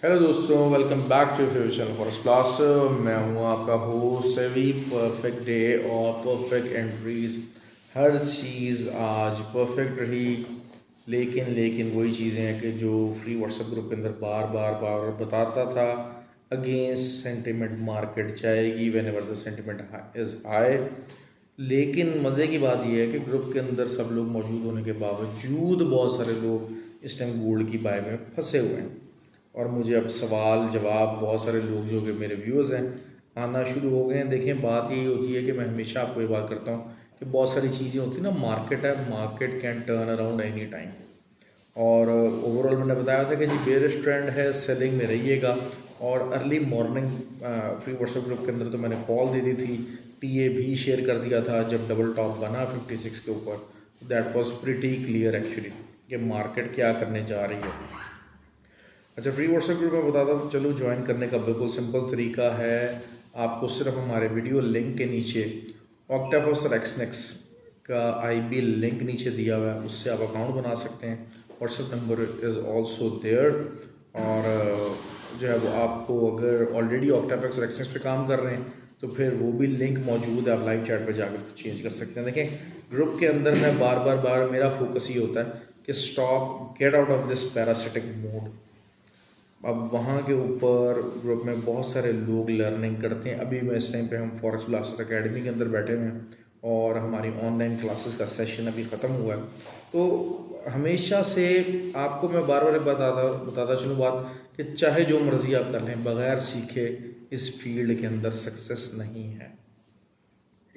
Hello दोस्तों, welcome back to future forest class. मैं हूं आपका होस्ट सभी। परफेक्ट डे और परफेक्ट एंट्रीज, हर चीज़ आज परफेक्ट रही। लेकिन वही चीज़ें हैं कि जो फ्री व्हाट्सएप ग्रुप के अंदर बार बार बार बताता था, अगेंस्ट सेंटिमेंट मार्केट जाएगी when ever the sentiment is high. लेकिन मज़े की बात यह है कि ग्रुप के अंदर सब लोग मौजूद होने के बावजूद बहुत सारे लोग इस टाइम गोल्ड की बाय में फंसे हुए हैं। और मुझे अब सवाल जवाब बहुत सारे लोग जो कि मेरे व्यूअर्स हैं आना शुरू हो गए हैं। देखें, बात यही होती है कि मैं हमेशा आपको ये बात करता हूँ कि बहुत सारी चीज़ें होती हैं ना, मार्केट है, market can turn around any time. और ओवरऑल मैंने बताया था कि जी बेरिश ट्रेंड है, सेलिंग में रहिएगा। और early morning free WhatsApp group के अंदर तो मैंने कॉल दे दी थी, टीए भी शेयर कर दिया था जब डबल टॉप बना 56 के ऊपर। That was pretty clear actually कि मार्केट क्या करने जा रही है। अच्छा, फ्री व्हाट्सएप ग्रुप में बताता हूँ, चलो ज्वाइन करने का बिल्कुल सिंपल तरीका है। आपको सिर्फ हमारे वीडियो लिंक के नीचे ऑक्टाफोस एक्सनेक्स का आईबी लिंक नीचे दिया हुआ है, उससे आप अकाउंट बना सकते हैं। WhatsApp number is also there. और जो है वो आपको, अगर ऑलरेडी ऑक्टाफोस एक्सनेक्स पे काम कर रहे हैं तो फिर वो भी लिंक मौजूद है, आप लाइव चैट पे जाकर उसको चेंज कर सकते हैं। देखें, ग्रुप के अंदर मैं बार मेरा फोकस ये होता है कि stop, get out of this parasitic mode. अब वहाँ के ऊपर ग्रुप में बहुत सारे लोग लर्निंग करते हैं। अभी मैं इस टाइम पे हम फॉरेक्स ब्लास्टर एकेडमी के अंदर बैठे हुए हैं और हमारी ऑनलाइन क्लासेस का सेशन अभी ख़त्म हुआ है। तो हमेशा से आपको मैं बार बार बताता चलूँ बात कि चाहे जो मर्ज़ी आप कर लें, बग़ैर सीखे इस फील्ड के अंदर सक्सेस नहीं है।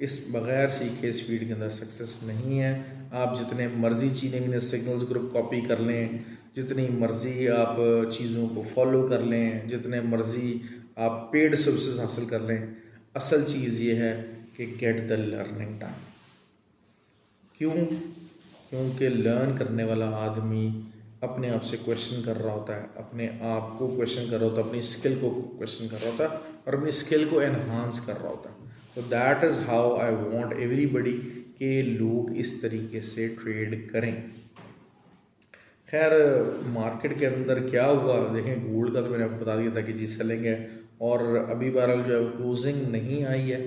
इस बग़ैर सीखे इस फील्ड के अंदर सक्सेस नहीं है। आप जितने मर्ज़ी चीने सिग्नल्स ग्रुप कॉपी कर लें, जितनी मर्ज़ी आप चीज़ों को फॉलो कर लें, जितने मर्ज़ी आप पेड सर्विसेज हासिल कर लें, असल चीज़ ये है कि गेट द लर्निंग डन। क्यों? क्योंकि लर्न करने वाला आदमी अपने आप से क्वेश्चन कर रहा होता है, अपने आप को क्वेश्चन कर रहा होता है, अपनी स्किल को क्वेश्चन कर रहा होता है और अपनी स्किल को एनहांस कर रहा होता है। तो that is how I want everybody के लोग इस तरीके से ट्रेड करें। खैर, मार्केट के अंदर क्या हुआ देखें, गोल्ड का तो मैंने आपको बता दिया था कि जी सेलिंग है और अभी बहरहाल जो है क्लोजिंग नहीं आई है,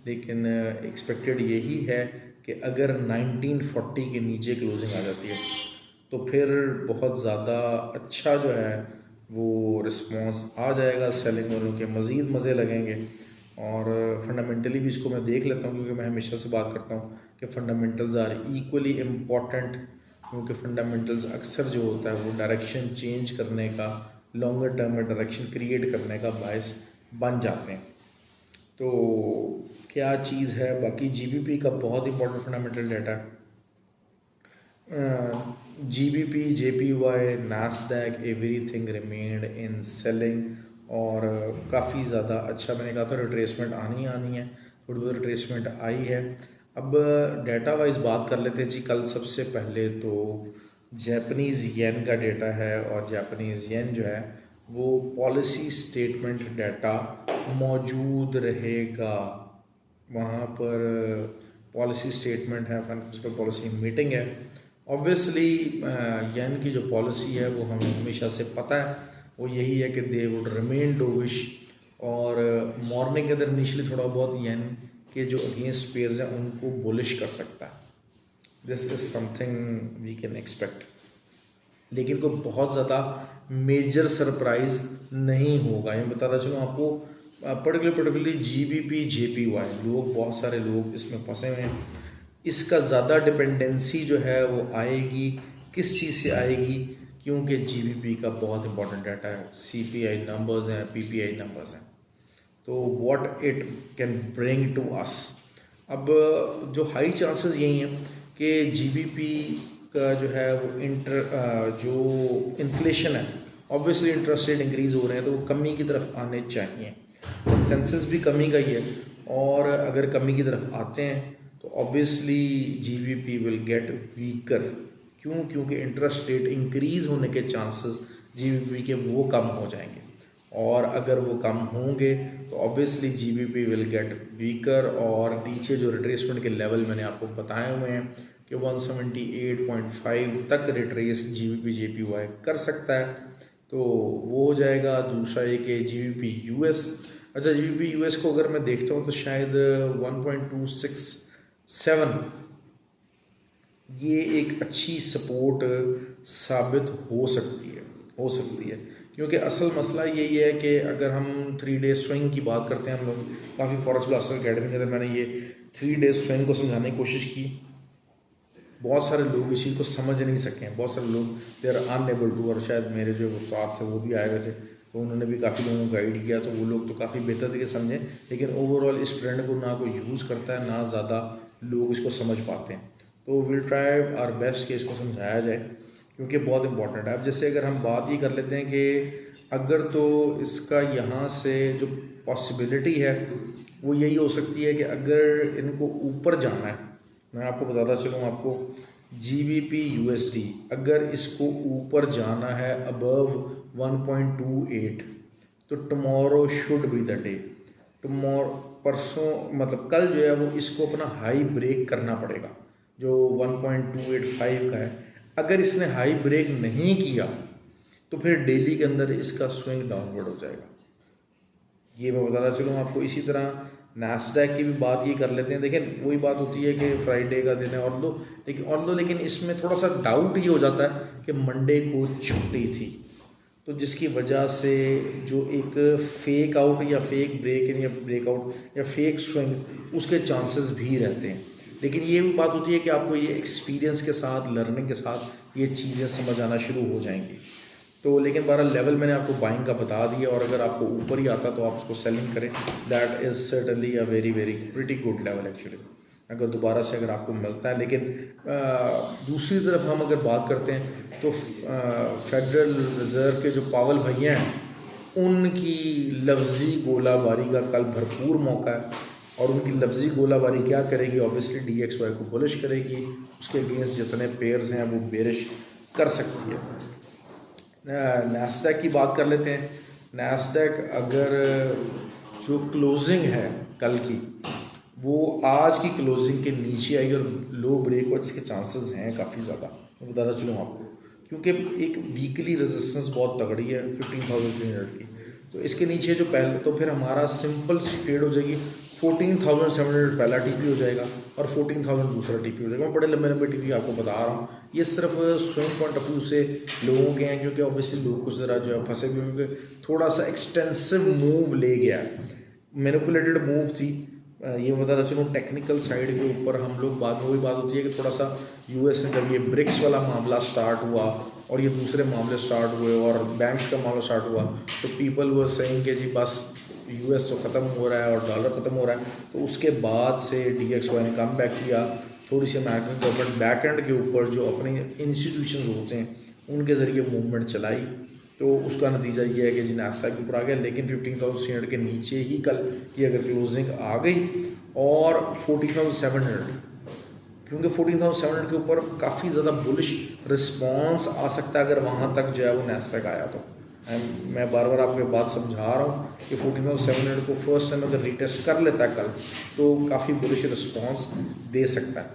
लेकिन एक्सपेक्टेड यही है कि अगर 1940 के नीचे क्लोजिंग आ जाती है तो फिर बहुत ज़्यादा अच्छा जो है वो रिस्पॉन्स आ जाएगा, सेलिंग वालों के मज़ीद मज़े लगेंगे। और फंडामेंटली भी इसको मैं देख लेता हूँ, क्योंकि मैं हमेशा से बात करता हूँ कि फंडामेंटल्स आर इक्वली इम्पॉर्टेंट। क्योंकि फंडामेंटल्स अक्सर जो होता है वो डायरेक्शन चेंज करने का, लॉन्गर टर्म में डायरेक्शन क्रिएट करने का बायस बन जाते हैं। तो क्या चीज़ है, बाकी जीबीपी का बहुत इंपॉर्टेंट फंडामेंटल डाटा है। GBP, JPY, Nasdaq, everything remained in selling. और काफ़ी ज़्यादा अच्छा, मैंने कहा था रिट्रेसमेंट आनी है, थोड़ी बहुत रिट्रेसमेंट आई है। अब डेटा वाइज बात कर लेते हैं जी। कल सबसे पहले तो जैपनीज़ येन का डेटा है और जैपनीज़ येन जो है वो पॉलिसी स्टेटमेंट डाटा मौजूद रहेगा। वहाँ पर पॉलिसी स्टेटमेंट है, फाइनेंशियल पॉलिसी मीटिंग है। ऑब्वियसली येन की जो पॉलिसी है वो हमें हमेशा से पता है, वो यही है कि दे वुड रिमेन डोविश। और मॉर्निंग के अंदर इनिशियली थोड़ा बहुत येन के जो अगेंस्ट पेयर्स हैं उनको बुलिश कर सकता है। This is something we can expect, लेकिन कोई बहुत ज़्यादा मेजर सरप्राइज नहीं होगा। ये बताता चलूँ आपको, पर्टिकुलरली जीबीपी जेपीवाई, लोग बहुत सारे लोग इसमें फंसे हुए हैं। इसका ज़्यादा डिपेंडेंसी जो है वो आएगी किस चीज़ से आएगी, क्योंकि जीबीपी का बहुत इंपॉर्टेंट डाटा है, सीपीआई नंबर्स हैं, पीपीआई नंबर्स हैं, तो what it can bring to us. अब जो हाई चांसेस यही हैं कि जीबीपी का जो है वो जो इन्फ्लेशन है, ऑब्वियसली इंटरेस्ट रेट इंक्रीज़ हो रहे हैं तो वो कमी की तरफ आने चाहिए। कंसेंसस भी कमी का ही है, और अगर कमी की तरफ आते हैं तो obviously GBP will get weaker. क्यों? क्योंकि इंटरेस्ट रेट इंक्रीज़ होने के चांसेस जीबीपी के वो कम हो जाएंगे, और अगर वो कम होंगे तो obviously GBP will get weaker. और नीचे जो रिट्रेसमेंट के लेवल मैंने आपको बताए हुए हैं कि 178.5 तक रिट्रेस जीबीपी जेपीवाई कर सकता है। तो वो हो जाएगा। दूसरा एक है GBP US। अच्छा, GBP US को अगर मैं देखता हूँ तो शायद 1.267 ये एक अच्छी सपोर्ट साबित हो सकती है क्योंकि असल मसला यही है कि अगर हम 3 डे स्विंग की बात करते हैं, हम लोग काफ़ी फॉरेक्स ब्लास्टर अकेडमी के अंदर मैंने ये 3 डे स्विंग को समझाने की कोशिश की। बहुत सारे लोग इस चीज़ को समझ नहीं सके हैं, बहुत सारे लोग दे आर अनएबल टू, और शायद मेरे जो वो साथ थे वो भी आए हुए थे तो उन्होंने भी काफ़ी लोगों को गाइड किया, तो वो लोग तो काफ़ी बेहतर तरीके से समझें। लेकिन ओवरऑल इस ट्रेंड को ना कोई यूज़ करता है, ना ज़्यादा लोग इसको समझ पाते हैं। तो विल ट्राई आवर बेस्ट कि इसको समझाया जाए क्योंकि बहुत इंपॉर्टेंट है। अब जैसे अगर हम बात ये कर लेते हैं कि अगर तो इसका यहाँ से जो पॉसिबिलिटी है वो यही हो सकती है कि अगर इनको ऊपर जाना है, मैं आपको बताता चलूँ आपको, GBP USD अगर इसको ऊपर जाना है अबव 1.28 तो tomorrow should be the day. Tomorrow परसों मतलब कल जो है वो इसको अपना हाई ब्रेक करना पड़ेगा जो 1.285 का है। अगर इसने हाई ब्रेक नहीं किया तो फिर डेली के अंदर इसका स्विंग डाउनवर्ड हो जाएगा, ये मैं बताना चलूँ आपको। इसी तरह नैस्डैक की भी बात ये कर लेते हैं। देखिए वही बात होती है कि फ्राइडे का दिन है लेकिन इसमें थोड़ा सा डाउट ये हो जाता है कि मंडे को छुट्टी थी, तो जिसकी वजह से जो एक फेक आउट या फेक ब्रेक इन या ब्रेकआउट या फेक स्विंग उसके चांसेस भी रहते हैं। लेकिन ये भी बात होती है कि आपको ये एक्सपीरियंस के साथ, लर्निंग के साथ ये चीज़ें समझ आना शुरू हो जाएंगी। तो लेकिन 12 लेवल मैंने आपको बाइंग का बता दिया, और अगर आपको ऊपर ही आता तो आप उसको सेलिंग करें। That is certainly a very very pretty good level actually, अगर दोबारा से अगर आपको मिलता है। लेकिन दूसरी तरफ हम अगर बात करते हैं तो फेडरल रिज़र्व के जो पावल भैया हैं उनकी लफ्ज़ी गोलाबारी का कल भरपूर मौका है, और उनकी लफ्ज़ी गोलाबारी क्या करेगी, ऑब्वियसली DXY को बुलिश करेगी, उसके अगेंस्ट जितने पेयर्स हैं वो बेरिश कर सकती है। नैस्डैक की बात कर लेते हैं। नैस्डैक अगर जो क्लोजिंग है कल की वो आज की क्लोजिंग के नीचे आई और लो ब्रेक हो जिसके चांसेस हैं काफ़ी ज़्यादा, मैं बताना चलूँ आपको, क्योंकि एक वीकली रेजिस्टेंस बहुत तगड़ी है 15,300 की। तो इसके नीचे जो पहले तो फिर हमारा सिंपल ट्रेड हो जाएगी 14,700 पहला TP हो जाएगा और 14,000 दूसरा TP हो जाएगा। मैं बड़े लंबे लंबे TP आपको बता रहा हूँ, ये सिर्फ स्विंग पॉइंट ऑफ व्यू से लोगों के हैं क्योंकि ऑब्वियसली लोग कुछ ज़रा जो है फंसे हुए क्योंकि थोड़ा सा एक्सटेंसिव मूव ले गया, मैनिपुलेटेड मूव थी। ये बताता चलो टेक्निकल साइड के ऊपर हम लोग बाद में वही बात होती है कि थोड़ा सा US में जब ये ब्रिक्स वाला मामला स्टार्ट हुआ और ये दूसरे मामले स्टार्ट हुए और बैंक्स का मामला स्टार्ट हुआ तो पीपल वर सेइंग कि जी बस US तो ख़त्म हो रहा है और डॉलर ख़त्म हो रहा है। तो उसके बाद से DXY ने कम बैक किया, थोड़ी सी अमेरिकन गवर्नमेंट बैक एंड के ऊपर जो अपने इंस्टीट्यूशन होते हैं उनके ज़रिए मूवमेंट चलाई, तो उसका नतीजा ये है कि जी नैस्डैक के ऊपर आ गया। लेकिन 15,300 के नीचे ही कल की अगर क्लोजिंग आ गई और 14,700, क्योंकि 14,700 के ऊपर काफ़ी ज़्यादा बुलिश रिस्पॉन्स आ सकता है अगर वहाँ तक जो है वो नैस्डैक आया तो। मैं बार बार आपको बात समझा रहा हूँ कि 14,700 को फर्स्ट टाइम अगर रीटेस्ट कर लेता है कल तो काफ़ी बुलिश रिस्पॉन्स दे सकता है।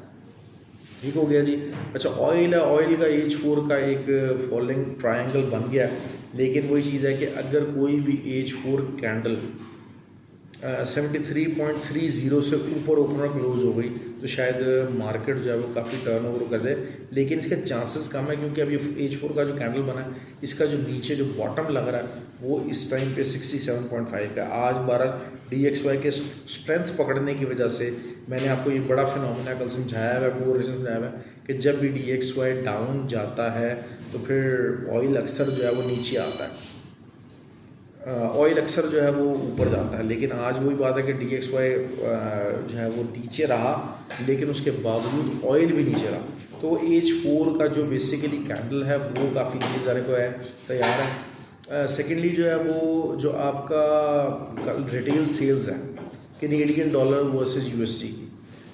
ठीक हो गया जी। अच्छा, ऑयल है, ऑयल का H4 का एक फॉलोइंग ट्रायंगल बन गया, लेकिन वही चीज़ है कि अगर कोई भी H4 कैंडल 73.30 से ऊपर ओपनर क्लोज हो गई तो शायद मार्केट जो है वो काफ़ी टर्नओवर कर जाए, लेकिन इसके चांसेस कम है क्योंकि अभी H4 का जो कैंडल बना है इसका जो नीचे जो बॉटम लग रहा है वो इस टाइम पे 67.5 का। आज 12 DXY के स्ट्रेंथ पकड़ने की वजह से मैंने आपको ये बड़ा फिनोमेना कल समझाया है, पूरा रीज़न समझाया है कि जब भी DXY डाउन जाता है तो फिर ऑयल अक्सर जो है वो नीचे आता है, ऑयल अक्सर जो है वो ऊपर जाता है। लेकिन आज वही बात है कि DXY जो है वो नीचे रहा लेकिन उसके बावजूद ऑयल भी नीचे रहा। तो H4 का जो बेसिकली कैंडल है वो काफ़ी नीचे जाने को है तैयार है। सेकेंडली जो है वो जो आपका रिटेल सेल्स है कैनेडियन डॉलर वर्सेस USD की,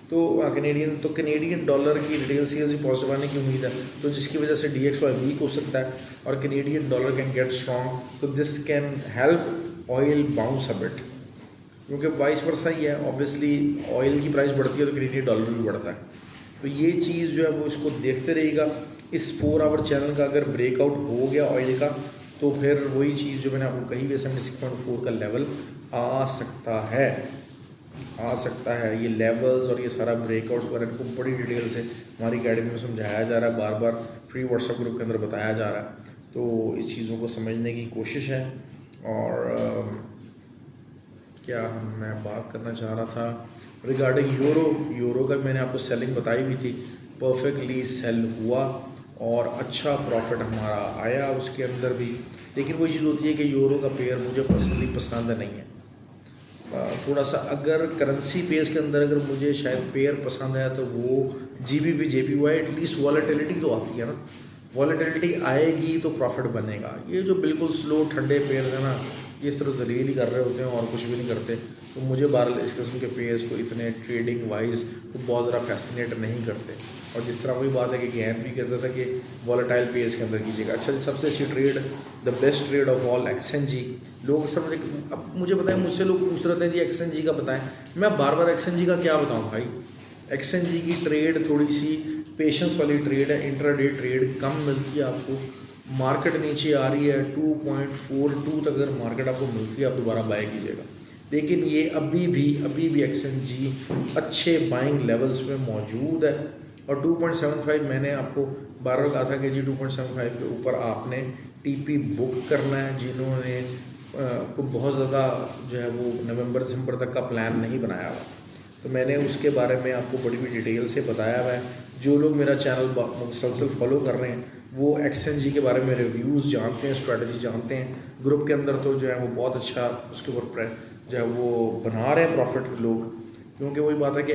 तो कैनेडियन डॉलर की रिटेल सेल्स ही पॉजिटिव आने की उम्मीद है, तो जिसकी वजह से DXY वीक हो सकता है और Canadian dollar can get strong, तो this can help oil bounce a bit, क्योंकि वाइस वर्सा ही है। ऑब्वियसली ऑयल की प्राइस बढ़ती है तो कैनेडियन डॉलर भी बढ़ता है, तो ये चीज़ जो है वो इसको देखते रहेगा। इस 4 आवर चैनल का अगर ब्रेकआउट हो गया ऑयल का तो फिर वही चीज़ जो मैंने आपको कही 76.4 का लेवल आ सकता है, आ सकता है। ये लेवल्स और ये सारा ब्रेकआउट्स वगैरह इनको बड़ी डिटेल से हमारी अकेडमी में समझाया जा रहा है, बार बार फ्री व्हाट्सएप ग्रुप के अंदर बताया जा रहा है। तो इस चीज़ों को समझने की कोशिश है। और क्या मैं बात करना चाह रहा था रिगार्डिंग यूरो का मैंने आपको सेलिंग बताई हुई थी, परफेक्टली सेल हुआ और अच्छा प्रॉफिट हमारा आया उसके अंदर भी। लेकिन वही चीज़ होती है कि यूरो का पेयर मुझे पर्सनली पसंद नहीं है। थोड़ा सा अगर करेंसी पेयर्स के अंदर अगर मुझे शायद पेयर पसंद आया तो वो GBP JPY, एटलीस्ट वॉलेटिलिटी तो आती है ना, वॉलेटिलिटी आएगी तो प्रॉफिट बनेगा। ये जो बिल्कुल स्लो ठंडे पेयर्स हैं ना, ये सिर्फ जलील ही कर रहे होते हैं और कुछ भी नहीं करते। तो मुझे बहरहाल इस किस्म के पेयर्स को इतने ट्रेडिंग वाइज तो बहुत ज़्यादा फैसिनेट नहीं करते। और जिस तरह वही बात है कि गैन भी कहता था कि वॉलेटाइल पेयर्स के अंदर कीजिएगा। अच्छा जी, सबसे अच्छी trade, the best trade off all XNG। लोग सब अब मुझे बताएं, मुझसे लोग पूछ रहे थे जी XNG का बताएं, मैं बार बार XNG का क्या बताऊँ भाई। XNG की ट्रेड थोड़ी सी पेशेंस वाली ट्रेड है, इंट्राडे ट्रेड कम मिलती है आपको। मार्केट नीचे आ रही है 2.42 तक अगर मार्केट आपको मिलती है आप दोबारा बाय कीजिएगा। लेकिन ये अभी भी XNG अच्छे बाइंग लेवल्स में मौजूद है। और 2.75 मैंने आपको बार बार कहा था कि जी 2.75 के ऊपर आपने TP बुक करना है। जिन्होंने को बहुत ज़्यादा जो है वो नवंबर दिसंबर तक का प्लान नहीं बनाया हुआ, तो मैंने उसके बारे में आपको बड़ी डिटेल से बताया हुआ है। जो लोग मेरा चैनल मुसलसल फॉलो कर रहे हैं वो XNG के बारे में रिव्यूज़ जानते हैं, स्ट्रेटजी जानते हैं। ग्रुप के अंदर तो जो है वो बहुत अच्छा उसके ऊपर जो है वो बना रहे हैं प्रॉफिट लोग, क्योंकि वही बात है कि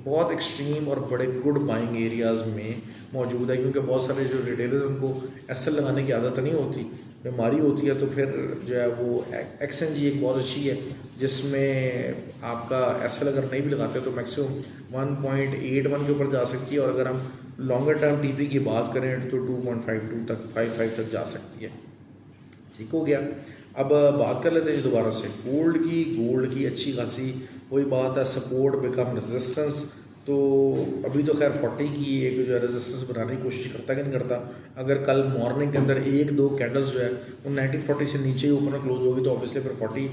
बहुत एक्सट्रीम और बड़े गुड बाइंग एरियाज़ में मौजूद है। क्योंकि बहुत सारे जो रिटेलर उनको SL लगाने की आदत नहीं होती, बीमारी होती है, तो फिर जो है वो XNG एक बहुत अच्छी है जिसमें आपका SL अगर नहीं भी लगाते तो मैक्सिमम 1.81 के ऊपर जा सकती है। और अगर हम लॉन्गर टर्म TP की बात करें तो 2.52 तक 55 तक जा सकती है। ठीक हो गया। अब बात कर लेते हैं दोबारा से गोल्ड की अच्छी खासी वही बात है, सपोर्ट बिकम रेजिस्टेंस। तो अभी तो खैर 40 की एक जो है रेजिस्टेंस बनाने की कोशिश करता है कि नहीं करता। अगर कल मॉर्निंग के अंदर एक दो कैंडल्स जो है वो 1940 से नीचे ही ओपन क्लोज होगी तो ऑब्वियसली फिर 40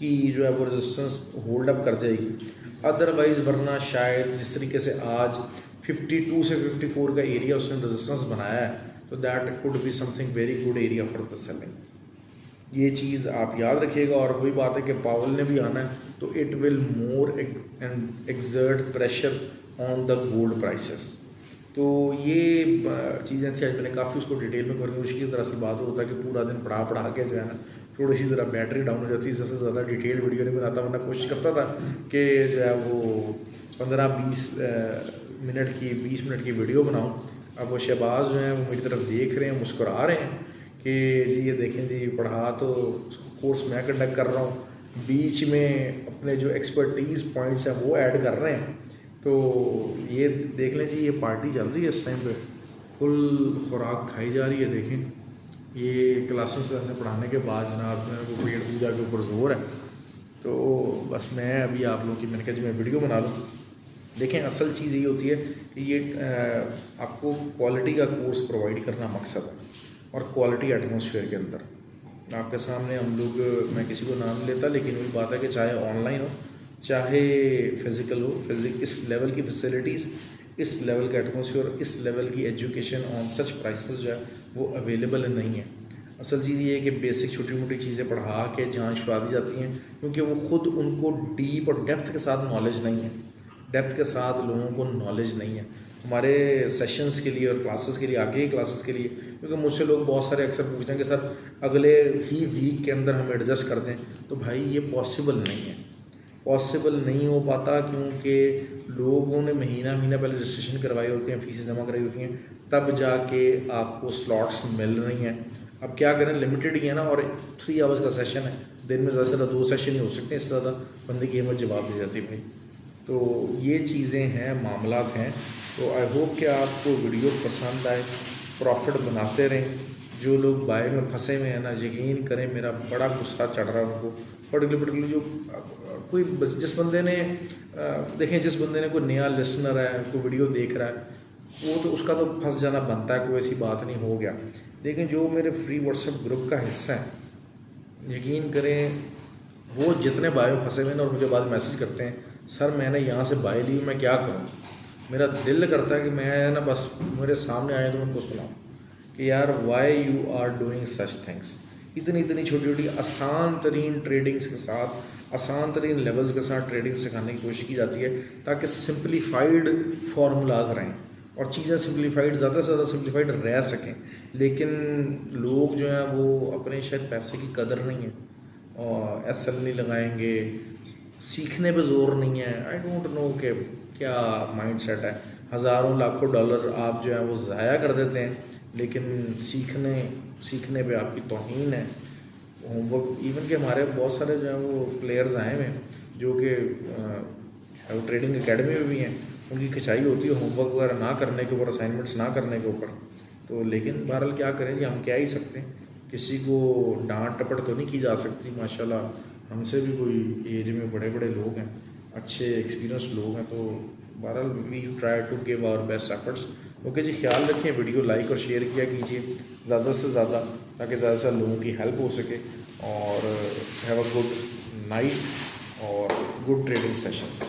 की जो है वो रेजिस्टेंस होल्ड अप कर जाएगी। अदरवाइज़ वरना शायद जिस तरीके से आज 52 से 54 का एरिया उसने रेजिस्टेंस बनाया है, तो that could be something very good area for the selling. ये चीज़ आप याद रखिएगा। और वही बात है कि पावल ने भी आना है तो it will more exert pressure on the gold prices. तो ये चीज़ें थी, आज मैंने काफ़ी उसको डिटेल में करके मुश्किल तरह से बात होता है कि पूरा दिन पढ़ा के जो है ना थोड़ी सी ज़रा बैटरी डाउन हो जाती है, इससे ज़्यादा डिटेल वीडियो नहीं बनाता। वरना कोशिश करता था कि जो है वो 15-20 मिनट की 20 मिनट की वीडियो बनाऊँ। अब वो शहबाज जो हैं वो मेरी तरफ देख रहे हैं, मुस्कुरा रहे हैं कि जी ये देखें जी पढ़ा तो कोर्स मैं कंडक्ट कर रहा हूँ, बीच में अपने जो एक्सपर्टीज़ पॉइंट्स हैं वो ऐड कर रहे हैं। तो ये देख लें जी, ये पार्टी चल रही है इस टाइम पे, फुल खुराक खाई जा रही है। देखें ये क्लासेस ऐसे पढ़ाने के बाद जनाब मेरे को पेट पूजा के ऊपर जोर है। तो बस मैं अभी आप लोगों की मैंने कहा जी मैं वीडियो बना दूँ। देखें असल चीज़ ये होती है कि ये आपको क्वालिटी का कोर्स प्रोवाइड करना मकसद है और क्वालिटी एटमॉस्फेयर के अंदर आपके सामने हम लोग, मैं किसी को नाम लेता लेकिन वही बात है कि चाहे ऑनलाइन हो चाहे फिज़िकल हो, इस लेवल की फैसिलिटीज़, इस लेवल का एटमॉस्फेयर, इस लेवल की एजुकेशन ऑन सच प्राइसेस जो है वो अवेलेबल नहीं है। असल चीज़ ये है कि बेसिक छोटी मोटी चीज़ें पढ़ा के जहाँ छुड़ा दी जाती हैं, क्योंकि वो ख़ुद उनको डीप और डेप्थ के साथ नॉलेज नहीं है, डेप्थ के साथ लोगों को नॉलेज नहीं है। हमारे सेशंस के लिए और क्लासेस के लिए, आगे की क्लासेस के लिए, क्योंकि मुझसे लोग बहुत सारे अक्सर पूछते हैं कि सर अगले ही वीक के अंदर हम एडजस्ट कर दें, तो भाई ये पॉसिबल नहीं है, पॉसिबल नहीं हो पाता। क्योंकि लोगों ने महीना पहले रजिस्ट्रेशन करवाई होती हैं, फीसें जमा कराई होती हैं, तब जाके आपको स्लॉट्स मिल रही हैं। अब क्या करें, लिमिटेड ही है ना, और 3 आवर्स का सेशन है, दिन में ज़्यादा से ज़्यादा 2 सेशन ही हो सकते हैं, इससे ज़्यादा बंदे की हिम्मत जवाब दी जाती है भाई। तो ये चीज़ें हैं, मामलात हैं। तो आई होप कि आपको वीडियो पसंद आए, प्रॉफिट बनाते रहें। जो लोग बाय में फंसे हुए हैं ना, यकीन करें मेरा बड़ा गुस्सा चढ़ रहा है उनको, पर्टिकुलरली जो कोई जिस बंदे ने देखें, जिस बंदे ने कोई नया लिसनर है, कोई वीडियो देख रहा है, वो तो उसका तो फंस जाना बनता है, कोई ऐसी बात नहीं, हो गया। लेकिन जो मेरे फ्री व्हाट्सएप ग्रुप का हिस्सा है, यकीन करें वो जितने बायो फंसे हुए हैं और मुझे बाद मैसेज करते हैं, सर मैंने यहाँ से बाय ली, मैं क्या करूँ। मेरा दिल करता है कि मैं ना बस मेरे सामने आए तो मैं उनको सुनाऊँ कि यार why you are doing such things. इतनी इतनी छोटी छोटी आसान तरीन ट्रेडिंग्स के साथ, आसान तरीन लेवल्स के साथ ट्रेडिंग सिखाने की कोशिश की जाती है ताकि सिंप्लीफाइड फार्मूलाज रहें और चीज़ें सिंप्लीफाइड, ज़्यादा से ज़्यादा सिंप्लीफाइड रह सकें। लेकिन लोग जो हैं वो अपने शायद पैसे की कदर नहीं है और एसएल नहीं लगाएंगे, सीखने पे ज़ोर नहीं है। आई डोंट नो कि क्या माइंडसेट है। हज़ारों लाखों डॉलर आप जो है वो ज़ाया कर देते हैं, लेकिन सीखने पे आपकी तौहीन है। होमवर्क इवन के हमारे बहुत सारे जो है वो प्लेयर्स आए हुए हैं जो कि ट्रेडिंग एकेडमी में भी हैं, उनकी खिंचाई होती है होमवर्क वगैरह ना करने के ऊपर, असाइनमेंट्स ना करने के ऊपर। तो लेकिन बहरहाल क्या करें जी, हम क्या ही सकते हैं, किसी को डांट टपट तो नहीं की जा सकती। माशाल्लाह हमसे भी कोई एज में बड़े बड़े लोग हैं, अच्छे एक्सपीरियंस लोग हैं, तो बहरहाल we try to give our best efforts. Okay जी, ख्याल रखें, वीडियो लाइक और शेयर किया कीजिए ज़्यादा से ज़्यादा ताकि ज़्यादा से ज़्यादा लोगों की हेल्प हो सके। और हैव अ गुड नाइट और गुड ट्रेडिंग सेशंस।